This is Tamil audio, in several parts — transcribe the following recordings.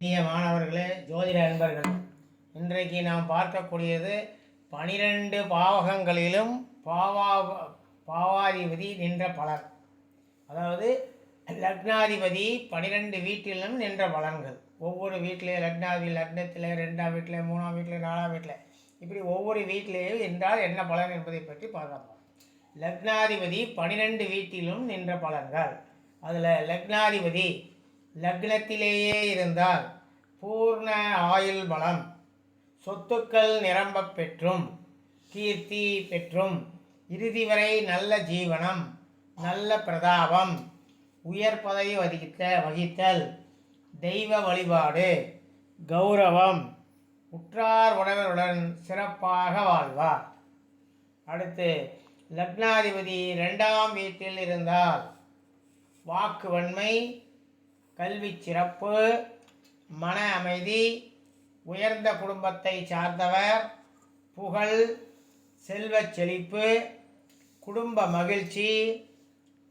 இனிய மாணவர்களே, ஜோதிட நண்பர்கள், இன்றைக்கு நாம் பார்க்கக்கூடியது 12 பாவகங்களிலும் பாவாதிபதி நின்ற பலன். அதாவது லக்னாதிபதி 12 வீட்டிலும் நின்ற பலன்கள். ஒவ்வொரு வீட்டிலையும் லக்னத்தில் 2ஆம் வீட்டில், 3ஆம் வீட்டில், 4ஆம் வீட்டில், இப்படி ஒவ்வொரு வீட்டிலேயும் என்றால் என்ன பலன் என்பதை பற்றி பார்க்கலாம். லக்னாதிபதி 12 வீட்டிலும் நின்ற பலன்கள். அதில் லக்னாதிபதி லக்னத்திலேயே இருந்தால் பூர்ண ஆயுள் பலம், சொத்துக்கள் நிரம்ப பெற்றும், கீர்த்தி பெற்றும், இறுதி வரை நல்ல ஜீவனம், நல்ல பிரதாபம், உயர் பதவி வகித்தல், தெய்வ வழிபாடு, கௌரவம், உற்றார் உறவினருடன் சிறப்பாக வாழ்வார். அடுத்து லக்னாதிபதி 2ஆம் வீட்டில் இருந்தால் வாக்கு வன்மை, கல்வி சிறப்பு, மன அமைதி, உயர்ந்த குடும்பத்தை சார்ந்தவர், புகழ், செல்வச் செழிப்பு, குடும்ப மகிழ்ச்சி,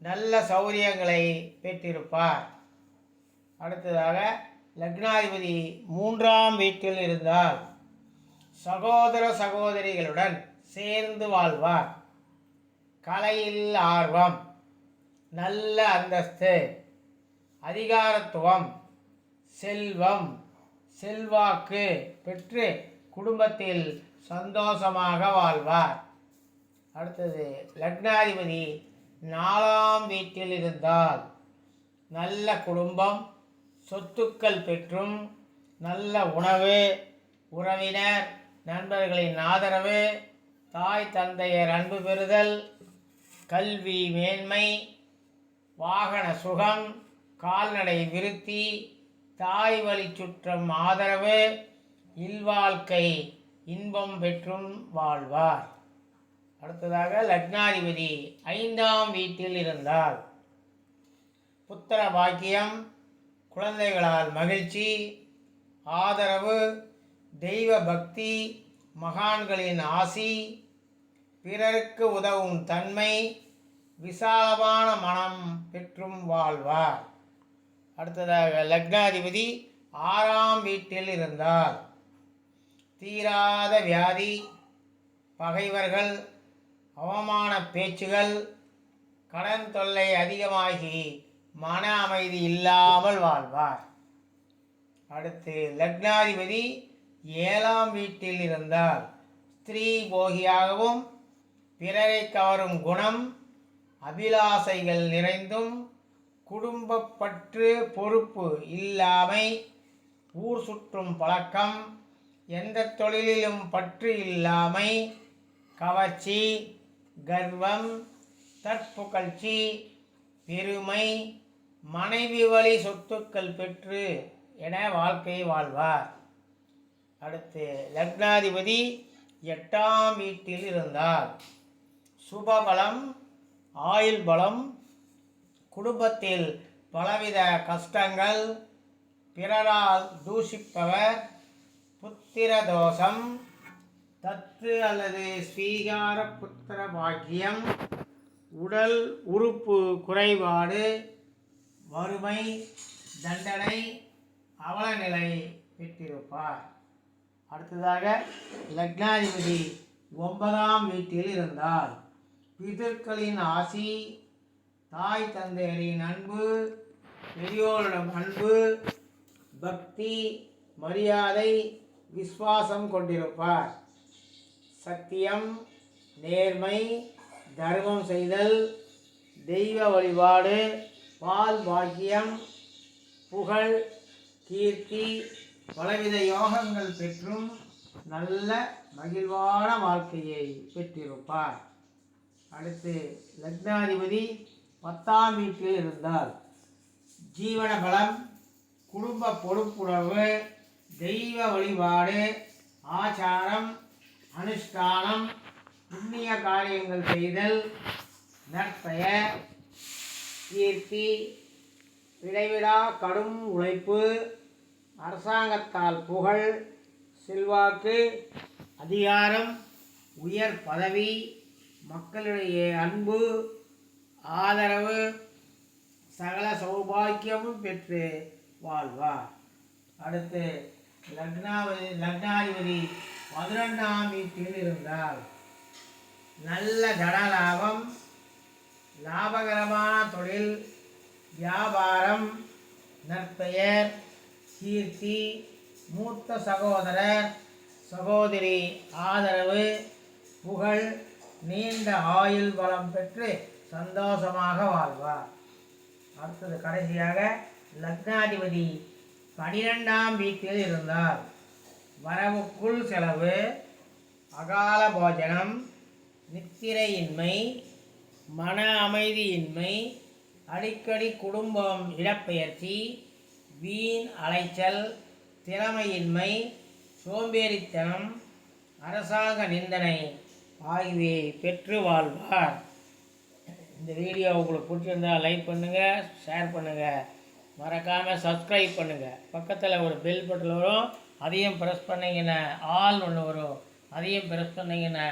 நல்ல சௌரியங்களை பெற்றிருப்பார். அடுத்ததாக லக்னாதிபதி 3ஆம் வீட்டில் இருந்தால் சகோதர சகோதரிகளுடன் சேர்ந்து வாழ்வார். கலையில் ஆர்வம், நல்ல அந்தஸ்து, அதிகாரத்துவம், செல்வம், செல்வாக்கு பெற்று குடும்பத்தில் சந்தோஷமாக வாழ்வார். அடுத்தது லக்னாதிபதி 4ஆம் வீட்டில் இருந்தால் நல்ல குடும்பம், சொத்துக்கள் பெற்றும், நல்ல உணவு, உறவினர் நண்பர்களின் ஆதரவு, தாய் தந்தையர் அன்பு பெறுதல், கல்வி மேன்மை, வாகன சுகம், கால்நடை விருத்தி, தாய் வழி சுற்றம் ஆதரவு, இல்வாழ்க்கை இன்பம் பெற்றும் வாழ்வார். அடுத்ததாக லக்னாதிபதி 5ஆம் வீட்டில் இருந்தால் புத்திர பாக்கியம், குழந்தைகளால் மகிழ்ச்சி, ஆதரவு, தெய்வ பக்தி, மகான்களின் ஆசி, பிறருக்கு உதவும் தன்மை, விசாலமான மனம் பெற்றும் வாழ்வார். அடுத்ததாக லக்னாதிபதி 6ஆம் வீட்டில் இருந்தால் தீராத வியாதி, பகைவர்கள், அவமான பேச்சுகள், கடன் தொல்லை அதிகமாகி மன அமைதி இல்லாமல் வாழ்வார். அடுத்து லக்னாதிபதி 7ஆம் வீட்டில் இருந்தால் ஸ்திரீ போகியாகவும், பிறரை கவரும் குணம், அபிலாசைகள் நிறைந்தும், குடும்பப்பற்று பொறுப்பு இல்லாமை, ஊர் சுற்றும் பழக்கம், எந்த தொழிலிலும் பற்று இல்லாமை, கவர்ச்சி, கர்வம், தற்புகழ்ச்சி, பெருமை, மனைவி வழி சொத்துக்கள் பெற்று என வாழ்க்கை வாழ்வார். அடுத்து லக்னாதிபதி 8ஆம் வீட்டில் இருந்தால் சுபபலம், ஆயுள் பலம், குடும்பத்தில் பலவித கஷ்டங்கள், பிறரால் தூஷிப்பவர், புத்திர தோஷம், தத்து அல்லது ஸ்வீகார புத்திர பாக்கியம், உடல் உறுப்பு குறைபாடு, வறுமை, தண்டனை, அவலநிலை பெற்றிருப்பார். அடுத்ததாக லக்னாதிபதி 9ஆம் வீட்டில் இருந்தால் பிதர்களின் ஆசி, தாய் தந்தையரின் அன்பு, பெரியோரிடம் அன்பு, பக்தி, மரியாதை, விசுவாசம் கொண்டிருப்பார். சத்தியம், நேர்மை, தர்மம் செய்தல், தெய்வ வழிபாடு, பால் பாக்கியம், புகழ், கீர்த்தி, பலவித யோகங்கள் பெற்றும் நல்ல மகிழ்வான வாழ்க்கையை பெற்றிருப்பார். அடுத்து லக்னாதிபதி 10ஆம் வீட்டில் இருந்தால் ஜீவன பலம், குடும்ப பொறுப்புணர்வு, தெய்வ வழிபாடு, ஆச்சாரம், அனுஷ்டானம், புண்ணிய காரியங்கள் செய்தல், நற்பெயர், கீர்த்தி, இடைவிடா கடும் உழைப்பு, அரசாங்கத்தால் புகழ், செல்வாக்கு, அதிகாரம், உயர் பதவி, மக்களிடையே அன்பு, ஆதரவு, சகல சௌபாக்கியமும் பெற்று வாழ்வார். அடுத்து லக்னாதிபதி 11ஆம் வீட்டில் இருந்தால் நல்ல தனலாபம், லாபகரமான தொழில், வியாபாரம், நற்பெயர், கீர்த்தி, மூத்த சகோதரர் சகோதரி ஆதரவு, புகழ், நீண்ட ஆயுள் பலம் பெற்று சந்தோஷமாக வாழ்வார். அடுத்தது கடைசியாக லக்னாதிபதி 12ஆம் வீட்டில் இருந்தால் வரவுக்குள் செலவு, அகால போஜனம், நித்திரையின்மை, மன அமைதியின்மை, அடிக்கடி குடும்பம் இடப்பெயர்ச்சி, வீண் அலைச்சல், திறமையின்மை, சோம்பேறித்தனம், அரசாங்க நிந்தனை ஆகியவை பெற்று வாழ்வார். இந்த வீடியோ உங்களுக்கு பிடிச்சிருந்தால் லைக் பண்ணுங்கள், ஷேர் பண்ணுங்கள், மறக்காமல் சப்ஸ்கிரைப் பண்ணுங்கள். பக்கத்தில் ஒரு பெல் பட்டன் வரும், அதையும் ப்ரெஸ் பண்ணிங்கன்னா ஆல் ஒன்று வரும், அதையும் ப்ரெஸ் பண்ணிங்கன்னா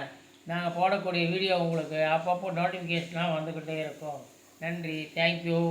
நாங்கள் போடக்கூடிய வீடியோ உங்களுக்கு அப்பப்போ நோட்டிஃபிகேஷனாக வந்துக்கிட்டே இருக்கும். நன்றி, தேங்க்யூ.